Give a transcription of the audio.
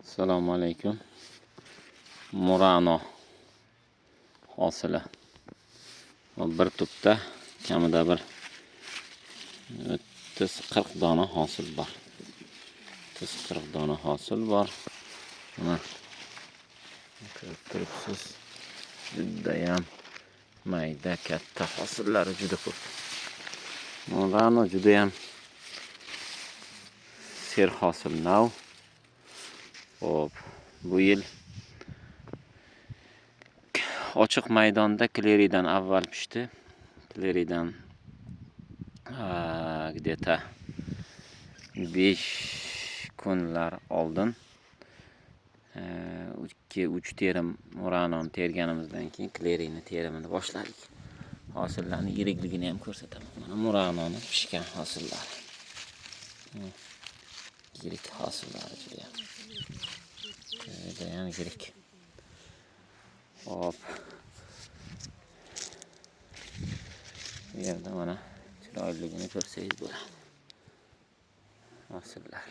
Assalomu alaykum. Murano hosili. Bir tupda kamida bir 30-40 dona hosil bor. 30-40 dona hosil bor. Mana ko'rib turibsiz. Judayam mayda katta hosillari juda ko'p. Murano judayam ser hosil nav. Hop, bu yil ochiq maydonda kleridan avval pishdi. Kleridan где-то 5 kunlar oldin 2-3 terim Muranoni terganimizdan keyin klerini terimini boshladik. Hosillarning yirikligini ham ko'rsataman. Mana Muranoni pishgan hosillari. Yirik hosillari judayam yirik. Hop. Bu yerda mana chiroyligini ko'rsangiz bo'ladi. Hosillar.